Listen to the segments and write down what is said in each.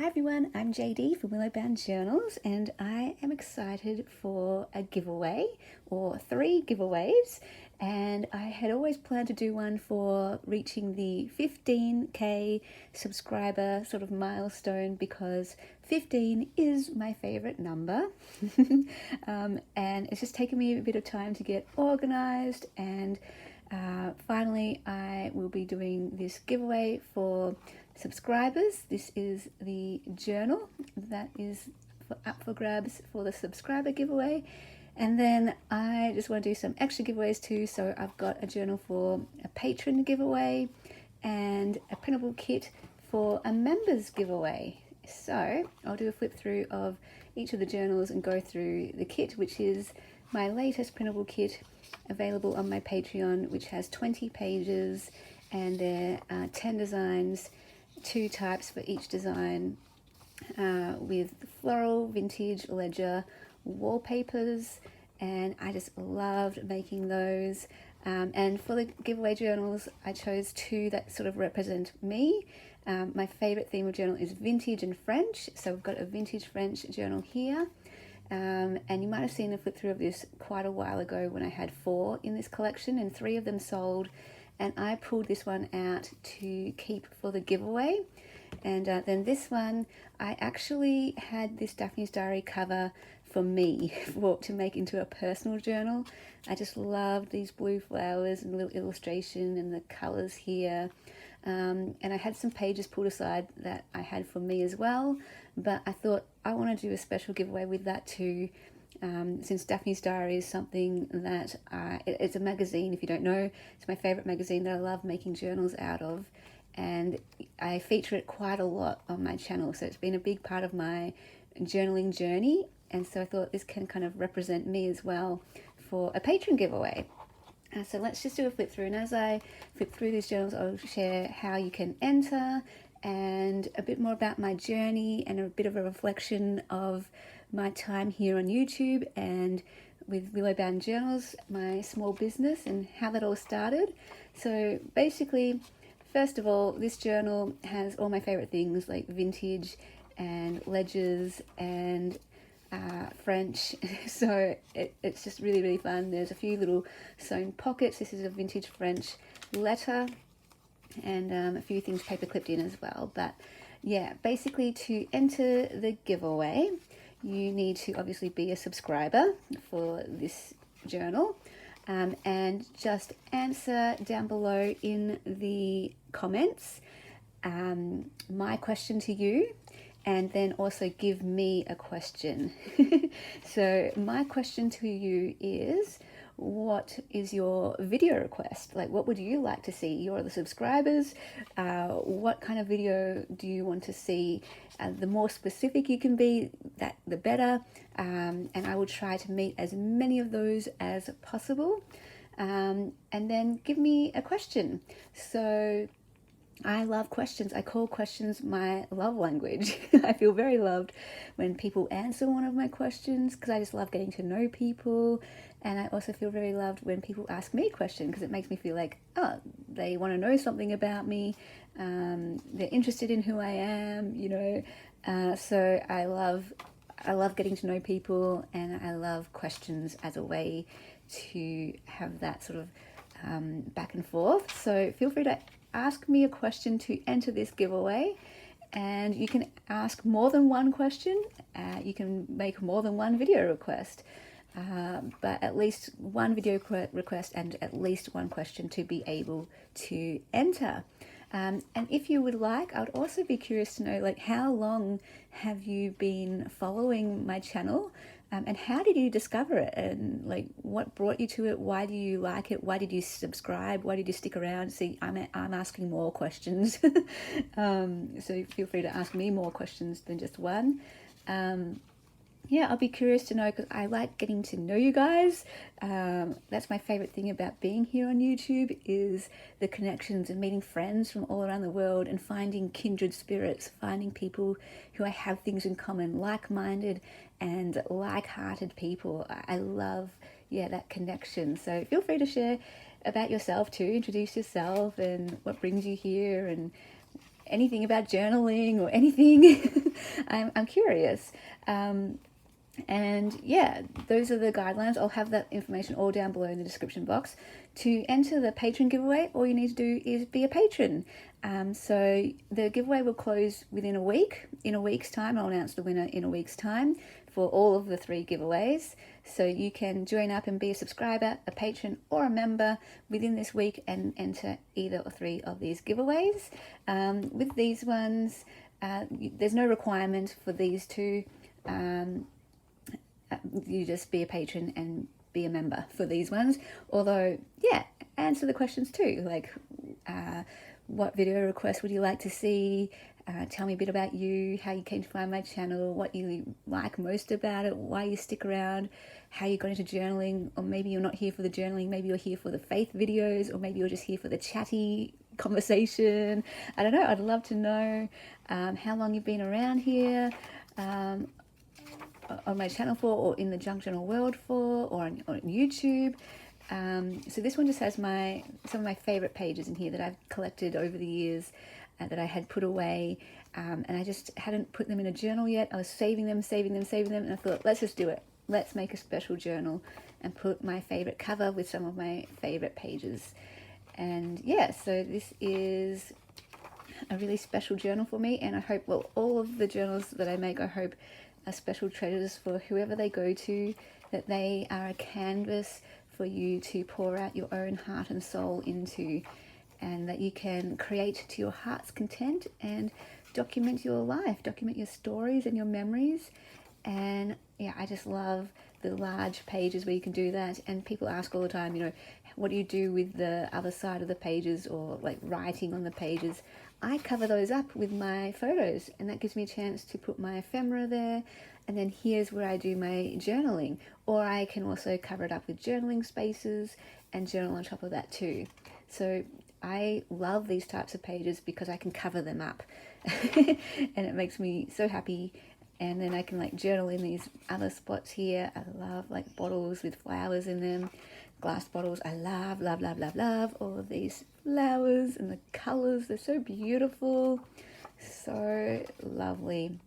Hi everyone, I'm JD from Willowbound Journals, and I am excited for a giveaway, or 3 giveaways. And I had always planned to do one for reaching the 15k subscriber sort of milestone, because 15 is my favorite number. And it's just taken me a bit of time to get organized, and finally I will be doing this giveaway for subscribers. This is the journal that is up for grabs for the subscriber giveaway. And then I just want to do some extra giveaways too. So I've got a journal for a patron giveaway and a printable kit for a members giveaway. So I'll do a flip through of each of the journals and go through the kit, which is my latest printable kit available on my Patreon, which has 20 pages, and there are 10 designs, 2 types for each design, with floral, vintage, ledger, wallpapers, and I just loved making those. And for the giveaway journals, I chose 2 that sort of represent me. My favorite theme of journal is vintage and French, so we've got a vintage French journal here. And you might have seen a flip through of this quite a while ago when I had 4 in this collection, and 3 of them sold, and I pulled this one out to keep for the giveaway. And then this one, I actually had this Daphne's Diary cover for me to make into a personal journal. I just loved these blue flowers and little illustration and the colors here. And I had some pages pulled aside that I had for me as well, but I thought I want to do a special giveaway with that too, since Daphne's Diary is something that it's a magazine. If you don't know, it's my favorite magazine that I love making journals out of, and I feature it quite a lot on my channel, so it's been a big part of my journaling journey. And so I thought this can kind of represent me as well for a patron giveaway. So let's just do a flip through, and as I flip through these journals, I'll share how you can enter and a bit more about my journey and a bit of a reflection of my time here on YouTube and with Willowbound Journals, my small business, and how that all started. So basically, first of all, this journal has all my favorite things like vintage and ledgers and French, so it's just really, really fun. There's a few little sewn pockets. This is a vintage French letter, and a few things paper clipped in as well. But yeah, basically to enter the giveaway, you need to obviously be a subscriber for this journal, and just answer down below in the comments my question to you, and then also give me a question. So my question to you is, what is your video request? Like, what would you like to see? You're the subscribers. What kind of video do you want to see? The more specific you can be, the better. And I will try to meet as many of those as possible. And then give me a question. So I love questions. I call questions my love language. I feel very loved when people answer one of my questions, because I just love getting to know people. And I also feel very loved when people ask me a question, because it makes me feel like, oh, they want to know something about me. They're interested in who I am, you know. So I love getting to know people, and I love questions as a way to have that sort of back and forth. So feel free to ask me a question to enter this giveaway, and you can ask more than one question. You can make more than one video request, but at least one video request and at least one question to be able to enter. And if you would like, I would also be curious to know, like, how long have you been following my channel? And how did you discover it? And like, what brought you to it? Why do you like it? Why did you subscribe? Why did you stick around? See, I'm asking more questions. So feel free to ask me more questions than just one. Yeah, I'll be curious to know, because I like getting to know you guys. That's my favorite thing about being here on YouTube, is the connections and meeting friends from all around the world and finding kindred spirits, finding people who I have things in common, like-minded and like-hearted people. I love, yeah, that connection. So feel free to share about yourself too, introduce yourself and what brings you here, and anything about journaling or anything, I'm curious. And yeah, those are the guidelines. I'll have that information all down below in the description box. To enter the patron giveaway, all you need to do is be a patron. So the giveaway will close within a week. In a week's time, I'll announce the winner in a week's time for all of the 3 giveaways. So you can join up and be a subscriber, a patron, or a member within this week and enter either or 3 of these giveaways. With these ones, there's no requirement for these 2. You just be a patron and be a member for these ones. Although, yeah, answer the questions too, like what video requests would you like to see? Tell me a bit about you, how you came to find my channel, what you like most about it, why you stick around, how you got into journaling, or maybe you're not here for the journaling, maybe you're here for the faith videos, or maybe you're just here for the chatty conversation. I don't know, I'd love to know how long you've been around here, on my channel for, or in the junk journal world for, or on YouTube. So this one just has some of my favorite pages in here that I've collected over the years, that I had put away, and I just hadn't put them in a journal yet. I was saving them, and I thought, let's just do it. Let's make a special journal and put my favorite cover with some of my favorite pages. And yeah, so this is a really special journal for me, and I hope, well, all of the journals that I make, I hope are special treasures for whoever they go to, that they are a canvas for you to pour out your own heart and soul into, and that you can create to your heart's content and document your life, document your stories and your memories. And yeah, I just love the large pages where you can do that. And people ask all the time, you know, what do you do with the other side of the pages, or like writing on the pages? I cover those up with my photos, and that gives me a chance to put my ephemera there, and then here's where I do my journaling. Or I can also cover it up with journaling spaces and journal on top of that too. So I love these types of pages because I can cover them up and it makes me so happy. And then I can like journal in these other spots here. I love like bottles with flowers in them, glass bottles. I love all of these flowers and the colors. They're so beautiful, so lovely.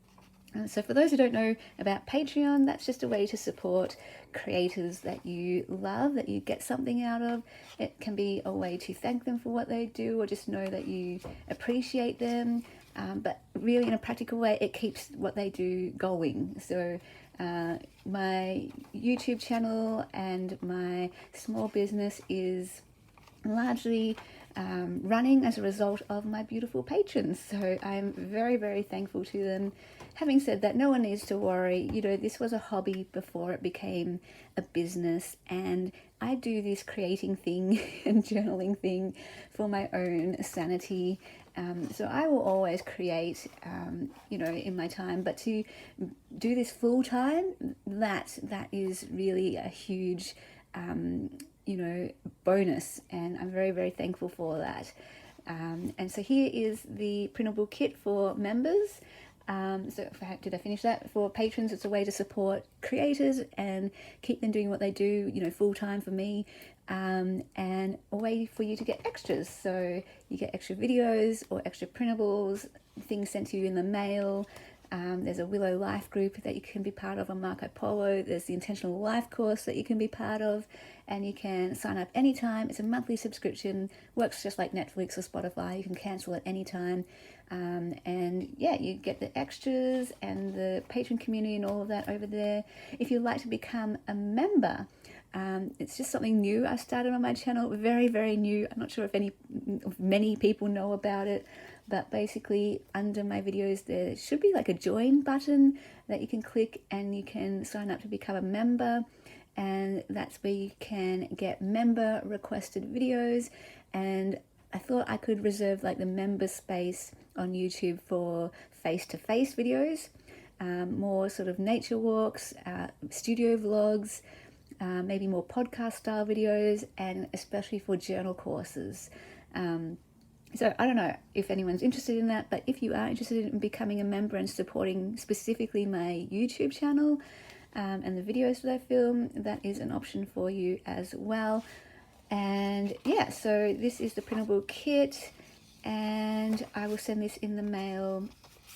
So for those who don't know about Patreon, that's just a way to support creators that you love, that you get something out of. It can be a way to thank them for what they do, or just know that you appreciate them. But really, in a practical way, it keeps what they do going. So my YouTube channel and my small business is largely running as a result of my beautiful patrons. So I'm very, very thankful to them. Having said that, no one needs to worry. You know, this was a hobby before it became a business, and I do this creating thing and journaling thing for my own sanity. So I will always create, you know, in my time, but to do this full time, that is really a huge, you know, bonus, and I'm very, very thankful for that. And so here is the printable kit for members. So did I finish that? For patrons, it's a way to support creators and keep them doing what they do, you know, full time for me, and a way for you to get extras. So you get extra videos or extra printables, things sent to you in the mail. There's a Willow Life group that you can be part of on Marco Polo. There's the Intentional Life course that you can be part of, and you can sign up anytime. It's a monthly subscription, works just like Netflix or Spotify. You can cancel at any time. And yeah, you get the extras and the patron community and all of that over there. If you'd like to become a member, it's just something new I started on my channel, very, very new. I'm not sure if many people know about it, but basically under my videos there should be like a join button that you can click, and you can sign up to become a member, and that's where you can get member requested videos. And I thought I could reserve like the member space on YouTube for face-to-face videos, more sort of nature walks, studio vlogs, maybe more podcast style videos, and especially for journal courses. So I don't know if anyone's interested in that, but if you are interested in becoming a member and supporting specifically my YouTube channel and the videos that I film, that is an option for you as well. And yeah, so this is the printable kit, and I will send this in the mail,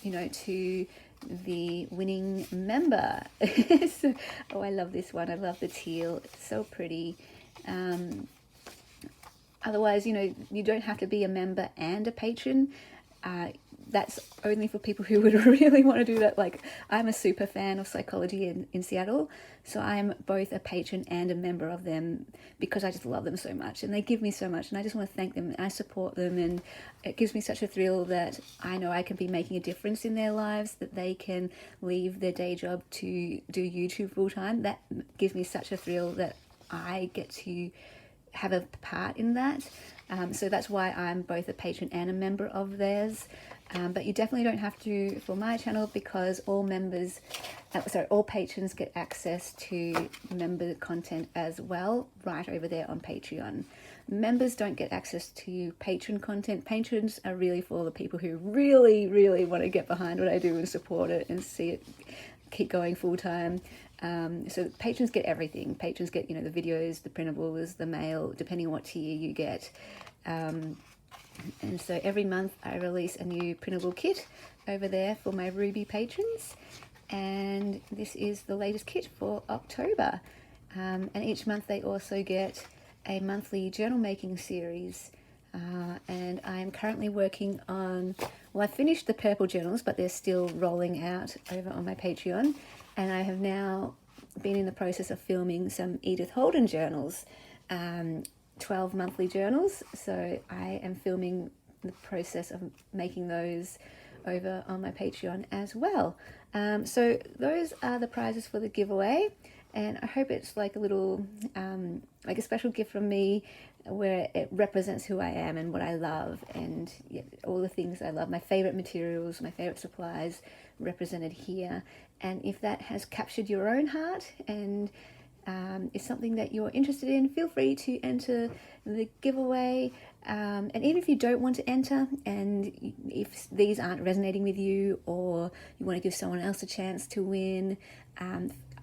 you know, to the winning member. So, oh, I love this one. I love the teal. It's so pretty. Otherwise, you know, you don't have to be a member and a patron. That's only for people who would really want to do that. Like, I'm a super fan of Psychology in Seattle, so I'm both a patron and a member of them because I just love them so much and they give me so much, and I just want to thank them and I support them, and it gives me such a thrill that I know I can be making a difference in their lives, that they can leave their day job to do YouTube full time. That gives me such a thrill that I get to have a part in that. So that's why I'm both a patron and a member of theirs. But you definitely don't have to for my channel, because all patrons get access to member content as well, right over there on Patreon. Members don't get access to patron content. Patrons are really for the people who really, really want to get behind what I do and support it and see it keep going full time. So patrons get everything. Patrons get, you know, the videos, the printables, the mail, depending on what tier you get. And so every month I release a new printable kit over there for my Ruby patrons. And this is the latest kit for October. And each month they also get a monthly journal making series. And I am currently working on, well, I finished the purple journals, but they're still rolling out over on my Patreon. And I have now been in the process of filming some Edith Holden journals, 12 monthly journals. So I am filming the process of making those over on my Patreon as well. So those are the prizes for the giveaway. And I hope it's like a little, like a special gift from me, where it represents who I am and what I love, and all the things I love, my favorite materials, my favorite supplies represented here. And if that has captured your own heart and is something that you're interested in, feel free to enter the giveaway. And even if you don't want to enter, and if these aren't resonating with you, or you want to give someone else a chance to win,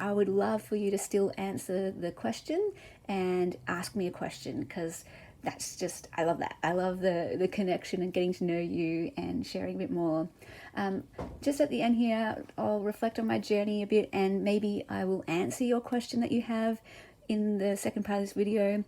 I would love for you to still answer the question and ask me a question, because that's just, I love that. I love the connection and getting to know you and sharing a bit more. Just at the end here, I'll reflect on my journey a bit, and maybe I will answer your question that you have in the second part of this video,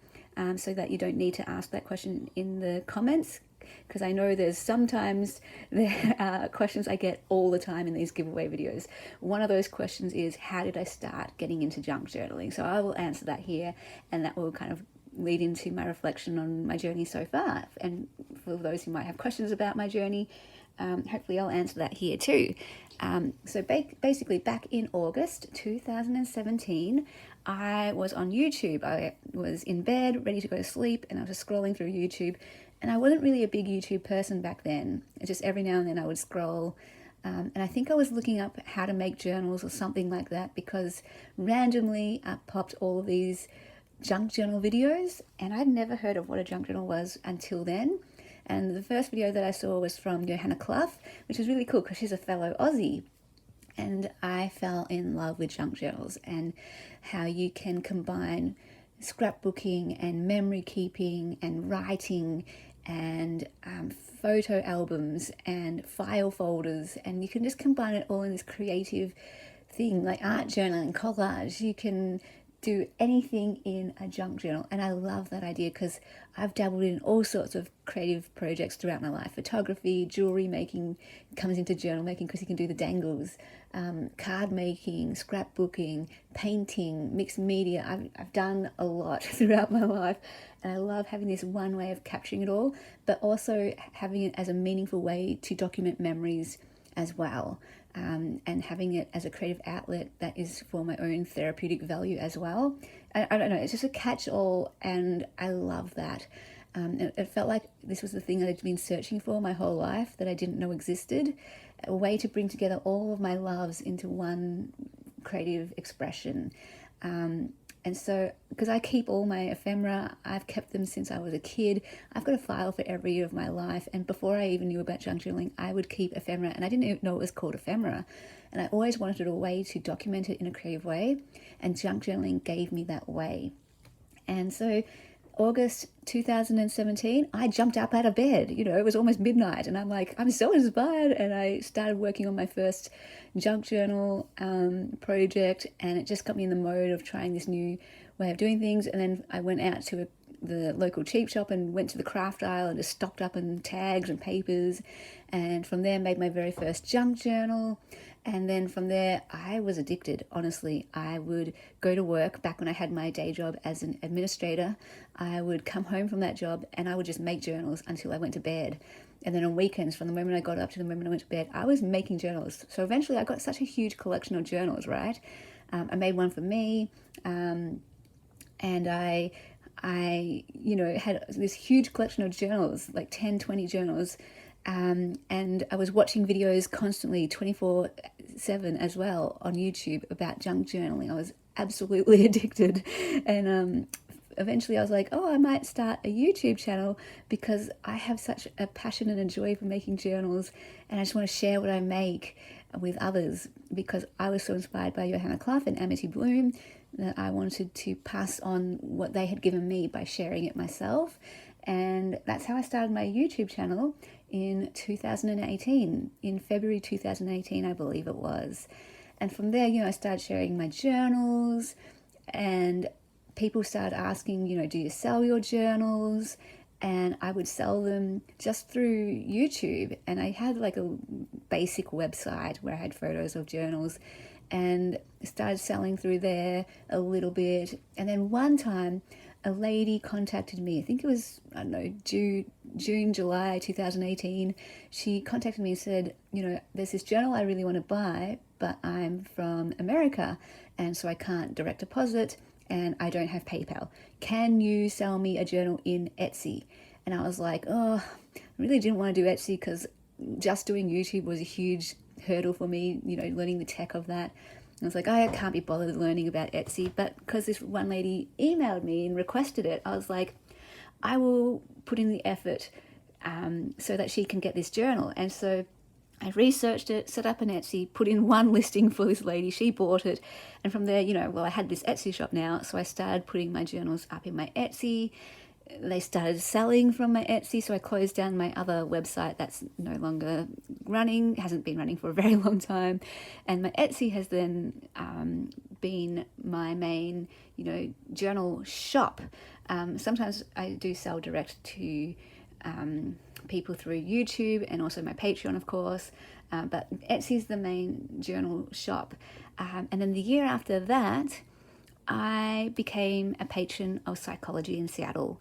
so that you don't need to ask that question in the comments, because I know there's sometimes there are questions I get all the time in these giveaway videos. One of those questions is, how did I start getting into junk journaling? So I will answer that here, and that will kind of lead into my reflection on my journey so far. And for those who might have questions about my journey, hopefully I'll answer that here too. So basically back in August 2017, I was on YouTube. I was in bed, ready to go to sleep, and I was just scrolling through YouTube. And I wasn't really a big YouTube person back then. It's just every now and then I would scroll. And I think I was looking up how to make journals or something like that, because randomly up popped all of these junk journal videos, and I'd never heard of what a junk journal was until then. And the first video that I saw was from Johanna Clough, which is really cool because she's a fellow Aussie. And I fell in love with junk journals and how you can combine scrapbooking and memory keeping and writing and photo albums and file folders, and you can just combine it all in this creative thing like art journaling, collage. You can do anything in a junk journal, and I love that idea because I've dabbled in all sorts of creative projects throughout my life. Photography, jewelry making comes into journal making because you can do the dangles, card making, scrapbooking, painting, mixed media. I've done a lot throughout my life, and I love having this one way of capturing it all, but also having it as a meaningful way to document memories as well. And having it as a creative outlet that is for my own therapeutic value as well. I don't know, it's just a catch-all, and I love that. It felt like this was the thing that I'd been searching for my whole life that I didn't know existed, a way to bring together all of my loves into one creative expression. And so, because I keep all my ephemera, I've kept them since I was a kid. I've got a file for every year of my life. And before I even knew about junk journaling, I would keep ephemera, and I didn't even know it was called ephemera. And I always wanted a way to document it in a creative way, and junk journaling gave me that way. And so August 2017, I jumped up out of bed. It was almost midnight, and I'm like, I'm so inspired. And I started working on my first junk journal project, and it just got me in the mode of trying this new way of doing things. And then I went out to the local cheap shop and went to the craft aisle and just stocked up on tags and papers. And from there, made my very first junk journal. And then from there, I was addicted, honestly. I would go to work back when I had my day job as an administrator. I would come home from that job and I would just make journals until I went to bed. And then on weekends, from the moment I got up to the moment I went to bed, I was making journals. So eventually I got such a huge collection of journals, right? I made one for me, and I had this huge collection of journals, like 10, 20 journals. And I was watching videos constantly 24/7 as well on YouTube about junk journaling. I was absolutely addicted. And eventually I was like, I might start a YouTube channel because I have such a passion and a joy for making journals, and I just want to share what I make with others because I was so inspired by Johanna Clough and Amity Bloom that I wanted to pass on what they had given me by sharing it myself. And that's how I started my YouTube channel in 2018, in February 2018, I believe it was. And from there, I started sharing my journals, and people started asking, do you sell your journals? And I would sell them just through YouTube. And I had like a basic website where I had photos of journals and started selling through there a little bit. And then one time, a lady contacted me. I think it was, June, July 2018. She contacted me and said, there's this journal I really want to buy, but I'm from America, and so I can't direct deposit, and I don't have PayPal. Can you sell me a journal in Etsy? And I was like, I really didn't want to do Etsy because just doing YouTube was a huge hurdle for me, learning the tech of that. I was like, I can't be bothered learning about Etsy. But because this one lady emailed me and requested it, I was like, I will put in the effort so that she can get this journal. And so I researched it, set up an Etsy, put in one listing for this lady. She bought it. And from there, I had this Etsy shop now. So I started putting my journals up in my Etsy. They started selling from my Etsy, so I closed down my other website that's no longer running, hasn't been running for a very long time. And my Etsy has then been my main, journal shop. Sometimes I do sell direct to people through YouTube and also my Patreon, of course. But Etsy's the main journal shop. And then the year after that, I became a patron of psychology in Seattle,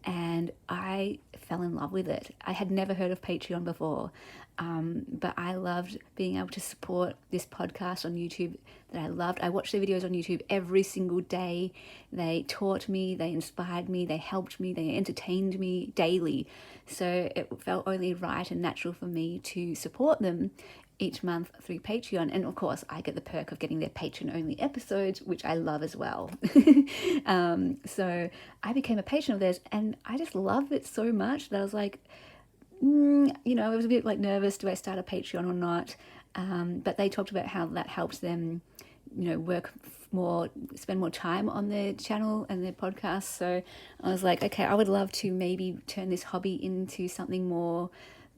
and I fell in love with it. I had never heard of Patreon before, but I loved being able to support this podcast on YouTube that I loved. I watched the videos on YouTube every single day. They taught me, they inspired me, they helped me, they entertained me daily. So it felt only right and natural for me to support them each month through Patreon. And of course, I get the perk of getting their patron-only episodes, which I love as well. So I became a patron of theirs, and I just loved it so much that I was like, I was a bit like nervous, do I start a Patreon or not? But they talked about how that helps them, work more, spend more time on their channel and their podcast. So I was like, okay, I would love to maybe turn this hobby into something more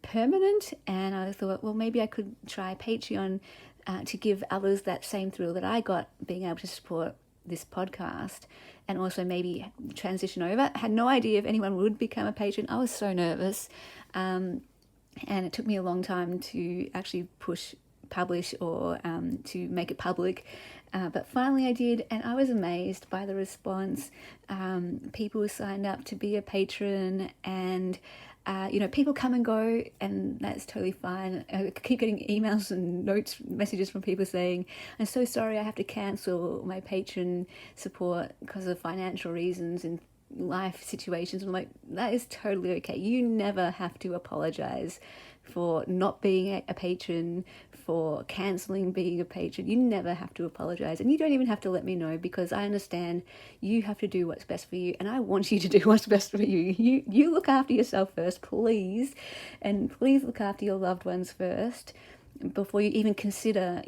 permanent. And I thought, well, maybe I could try Patreon to give others that same thrill that I got being able to support this podcast, and also maybe transition over. I had no idea if anyone would become a patron. I was so nervous, and it took me a long time to actually publish or to make it public, but finally I did, and I was amazed by the response. People signed up to be a patron, and people come and go, and that's totally fine. I keep getting emails and messages from people saying, I'm so sorry, I have to cancel my patron support because of financial reasons and life situations. I'm like, that is totally okay. You never have to apologize for not being a patron, for cancelling being a patron. You never have to apologize, and you don't even have to let me know, because I understand you have to do what's best for you, and I want you to do what's best for you. You look after yourself first, please, and please look after your loved ones first before you even consider,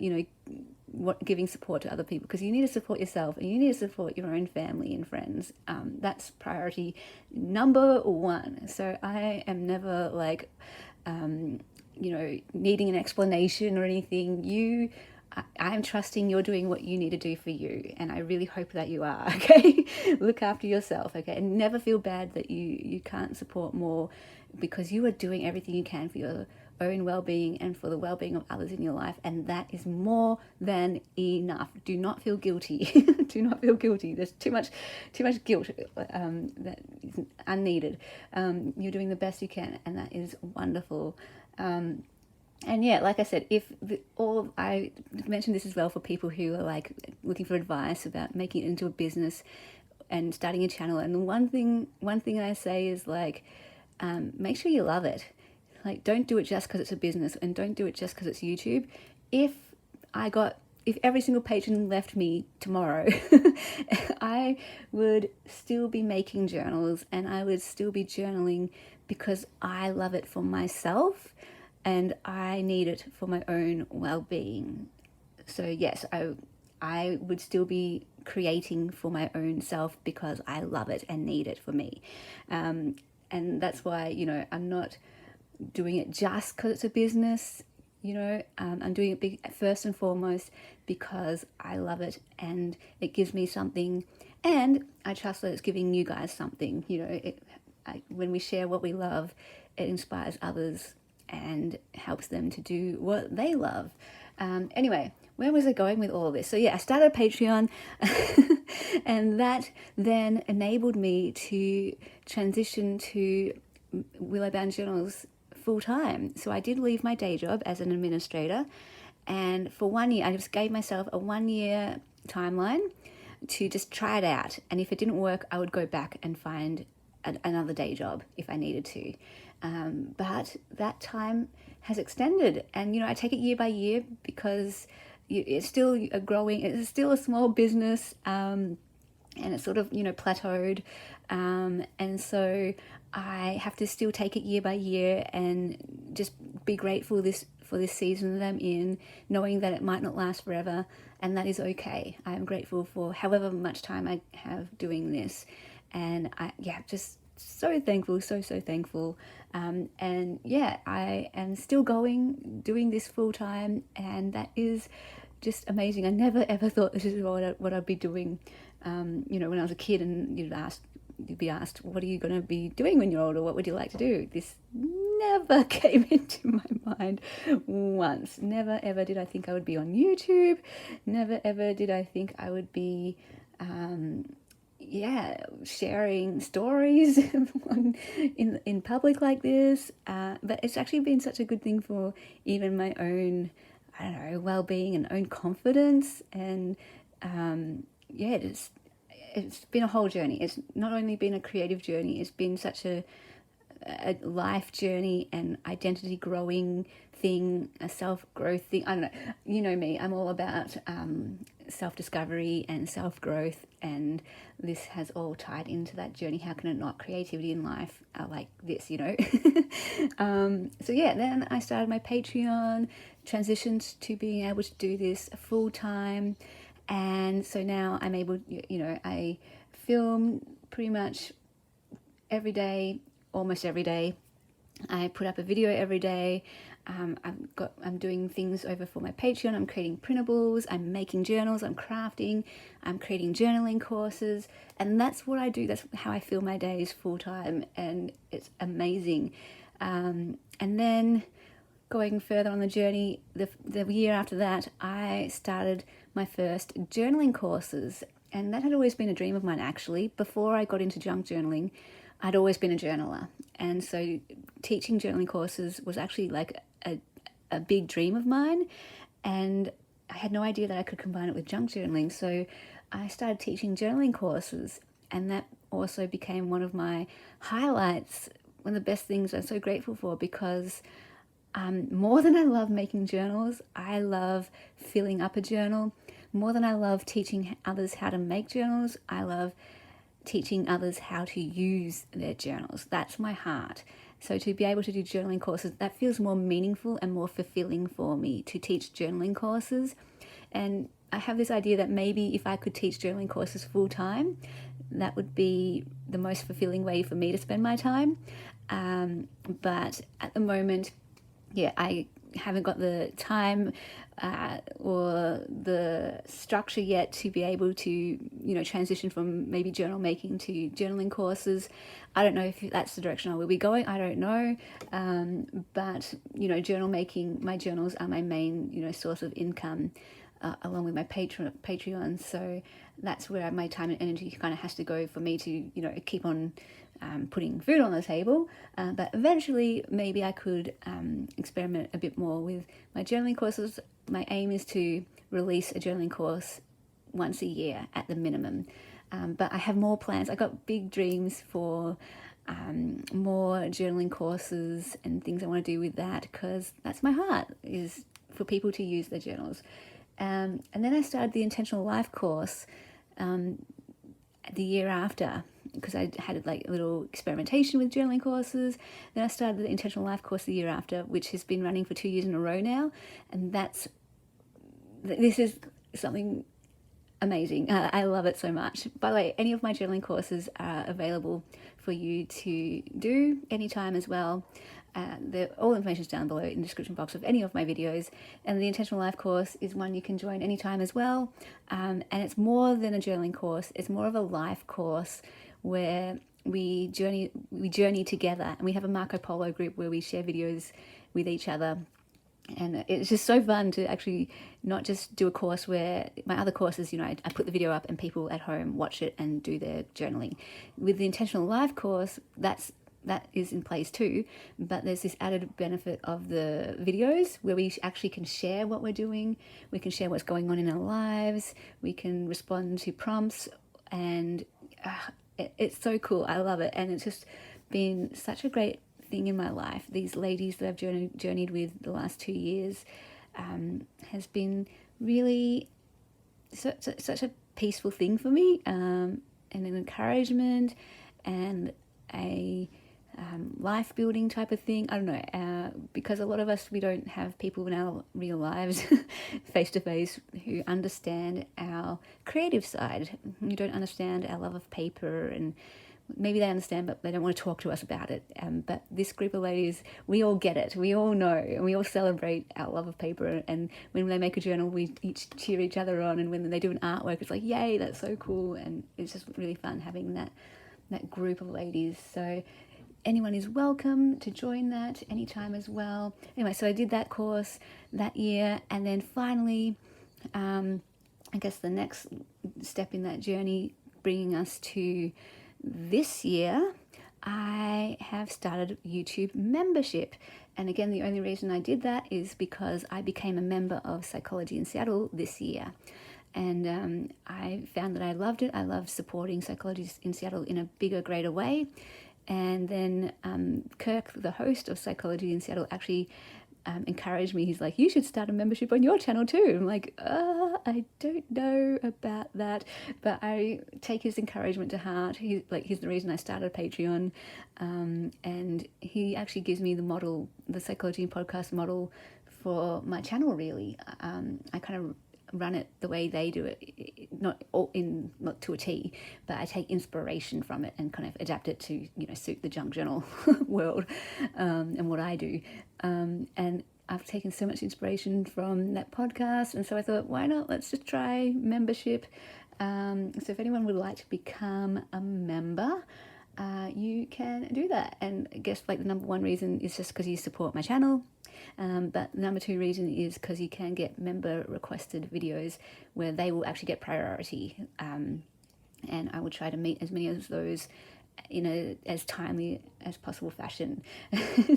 giving support to other people, because you need to support yourself and you need to support your own family and friends. That's priority number one. So I am never like, needing an explanation or anything. I'm trusting you're doing what you need to do for you, and I really hope that you are, okay? Look after yourself, okay? And never feel bad that you can't support more, because you are doing everything you can for your own well-being and for the well-being of others in your life, and that is more than enough. Do not feel guilty. Do not feel guilty. There's too much guilt that is unneeded. You're doing the best you can, and that is wonderful. And yeah, like I said, I mentioned this as well for people who are like looking for advice about making it into a business and starting a channel. And the one thing I say is like, make sure you love it. Like, don't do it just because it's a business, and don't do it just because it's YouTube. If every single patron left me tomorrow, I would still be making journals, and I would still be journaling because I love it for myself and I need it for my own well-being. So yes, I would still be creating for my own self because I love it and need it for me. And that's why, I'm not doing it just because it's a business. I'm doing it first and foremost because I love it and it gives me something, and I trust that it's giving you guys something. When we share what we love, it inspires others and helps them to do what they love. Anyway, where was I going with all of this? So yeah, I started a Patreon and that then enabled me to transition to Willowbound Journals full time. So I did leave my day job as an administrator, and for 1 year, I just gave myself a 1 year timeline to just try it out. And if it didn't work, I would go back and find another day job if I needed to. But that time has extended, and I take it year by year because it's still it's still a small business, and it's sort of plateaued, and so I have to still take it year by year and just be grateful for this season that I'm in, knowing that it might not last forever, and that is okay. I'm grateful for however much time I have doing this, and just so thankful, so thankful. And yeah, I am still doing this full time, and that is just amazing. I never ever thought this is what I'd be doing. When I was a kid, and you'd be asked, what are you going to be doing when you're older? What would you like to do? This never came into my mind once. Never ever did I think I would be on YouTube. Never ever did I think I would be sharing stories in public like this, but it's actually been such a good thing for even my own, well-being and own confidence. And it's been a whole journey. It's not only been a creative journey, it's been such a life journey and identity growing thing, a self-growth thing. I don't know, you know me, I'm all about self-discovery and self-growth, and this has all tied into that journey. How can it not? Creativity in life like this, so yeah, then I started my Patreon, transitioned to being able to do this full-time, and so now I'm able, I film pretty much every day, almost every day. I put up a video every day. I'm doing things over for my Patreon. I'm creating printables, I'm making journals, I'm crafting, I'm creating journaling courses, and that's what I do. That's how I fill my days full time, and it's amazing. And then going further on the journey, the year after that, I started my first journaling courses, and that had always been a dream of mine actually. Before I got into junk journaling, I'd always been a journaler, and so teaching journaling courses was actually like a big dream of mine, and I had no idea that I could combine it with junk journaling. So I started teaching journaling courses, and that also became one of my highlights, one of the best things I'm so grateful for, because more than I love making journals, I love filling up a journal. More than I love teaching others how to make journals, I love teaching others how to use their journals. That's my heart. So to be able to do journaling courses, that feels more meaningful and more fulfilling for me, to teach journaling courses. And I have this idea that maybe if I could teach journaling courses full time, that would be the most fulfilling way for me to spend my time. But at the moment, yeah, I haven't got the time or the structure yet to be able to, transition from maybe journal making to journaling courses. I don't know if that's the direction I will be going. I don't know. But, journal making, my journals are my main, source of income, along with my Patreon. So that's where my time and energy kind of has to go for me to, keep on putting food on the table. But eventually, maybe I could experiment a bit more with my journaling courses. My aim is to release a journaling course once a year at the minimum. But I have more plans. I got big dreams for more journaling courses and things I want to do with that, because that's my heart, is for people to use their journals. And then I started the Intentional Life course the year after, because I had like a little experimentation with journaling courses. Then I started the Intentional Life course the year after, which has been running for 2 years in a row now. And this is something amazing. I love it so much. By the way, any of my journaling courses are available for you to do anytime as well. All information is down below in the description box of any of my videos. And the Intentional Life course is one you can join anytime as well. And it's more than a journaling course. It's more of a life course where we journey together, and we have a Marco Polo group where we share videos with each other. And it's just so fun to actually not just do a course where my other courses, I put the video up and people at home watch it and do their journaling. With the Intentional Life course, that is in place too, but there's this added benefit of the videos where we actually can share what we're doing. We can share what's going on in our lives. We can respond to prompts, and it's so cool. I love it. And it's just been such a great thing in my life. These ladies that I've journeyed with the last 2 years has been really such a peaceful thing for me, and an encouragement and a life building type of thing. I don't know, because a lot of us, we don't have people in our real lives face to face who understand our creative side, who don't understand our love of paper, and maybe they understand, but they don't want to talk to us about it. But this group of ladies, we all get it. We all know, and we all celebrate our love of paper. And when they make a journal, we each cheer each other on. And when they do an artwork, it's like, yay, that's so cool. And it's just really fun having that group of ladies. So anyone is welcome to join that anytime as well. Anyway, so I did that course that year. And then finally, I guess the next step in that journey, bringing us to this year, I have started YouTube membership. And again, the only reason I did that is because I became a member of Psychology in Seattle this year. And I found that I loved it. I love supporting Psychology in Seattle in a bigger, greater way. And then Kirk, the host of Psychology in Seattle, actually encouraged me. He's like, you should start a membership on your channel too. I'm like, I don't know about that, but I take his encouragement to heart. He's the reason I started Patreon, and he actually gives me the model, the Psychology and Podcast model for my channel. Really, I kind of run it the way they do it, not to a T, but I take inspiration from it and kind of adapt it to suit the junk journal world, and what I do, and I've taken so much inspiration from that podcast, and so I thought, why not, let's just try membership. So if anyone would like to become a member, you can do that. And I guess the number one reason is just because you support my channel. But the number two reason is because you can get member requested videos where they will actually get priority. And I will try to meet as many of those in a as timely as possible fashion.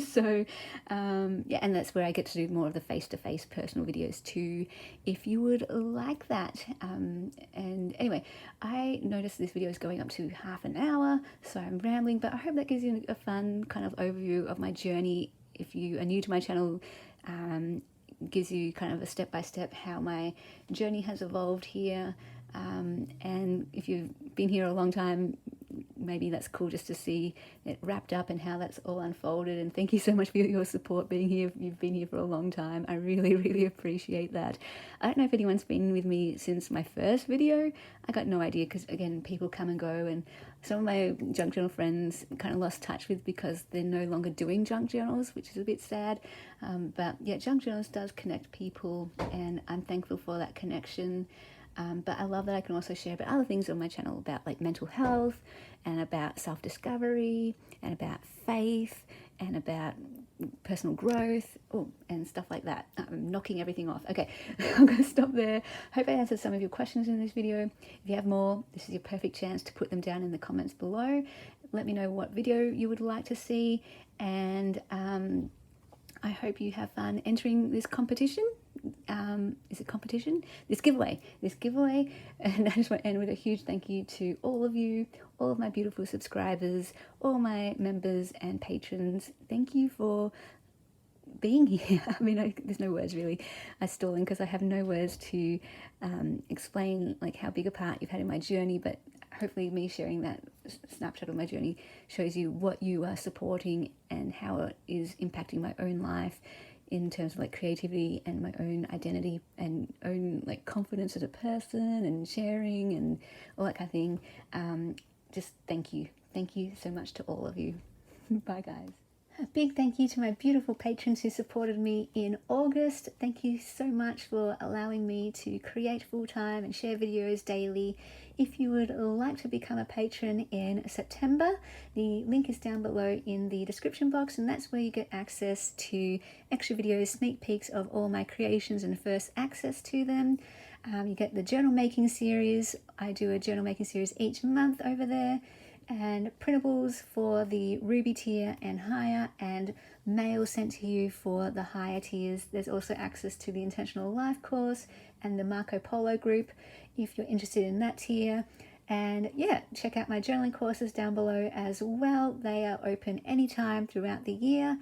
So and that's where I get to do more of the face-to-face personal videos too, if you would like that. And anyway, I noticed this video is going up to half an hour, so I'm rambling, but I hope that gives you a fun kind of overview of my journey. If you are new to my channel, gives you kind of a step-by-step how my journey has evolved here. And if you've been here a long time, maybe that's cool just to see it wrapped up and how that's all unfolded. And thank you so much for your support being here. You've been here for a long time. I really, really appreciate that. I don't know if anyone's been with me since my first video. I got no idea because, again, people come and go, and some of my junk journal friends kind of lost touch with because they're no longer doing junk journals, which is a bit sad. But yeah, junk journals does connect people, and I'm thankful for that connection. But I love that I can also share about other things on my channel, about like mental health and about self-discovery and about faith and about personal growth and stuff like that. I'm knocking everything off. Okay, I'm going to stop there. Hope I answered some of your questions in this video. If you have more, this is your perfect chance to put them down in the comments below. Let me know what video you would like to see, and I hope you have fun entering this competition. Is it competition? This giveaway. And I just want to end with a huge thank you to all of you, all of my beautiful subscribers, all my members and patrons. Thank you for being here. I mean, there's no words really. I'm stalling because I have no words to explain like how big a part you've had in my journey, but hopefully me sharing that snapshot of my journey shows you what you are supporting and how it is impacting my own life in terms of like creativity and my own identity and own like confidence as a person and sharing and all that kind of thing. Just thank you so much to all of you. Bye guys. A big thank you to my beautiful patrons who supported me in August. Thank you so much for allowing me to create full-time and share videos daily. If you would like to become a patron in September, the link is down below in the description box, and that's where you get access to extra videos, sneak peeks of all my creations and first access to them. You get the journal making series. I do a journal making series each month over there, and printables for the Ruby tier and higher, and mail sent to you for the higher tiers. There's also access to the Intentional Life course and the Marco Polo group if you're interested in that tier. And yeah, check out my journaling courses down below as well. They are open anytime throughout the year.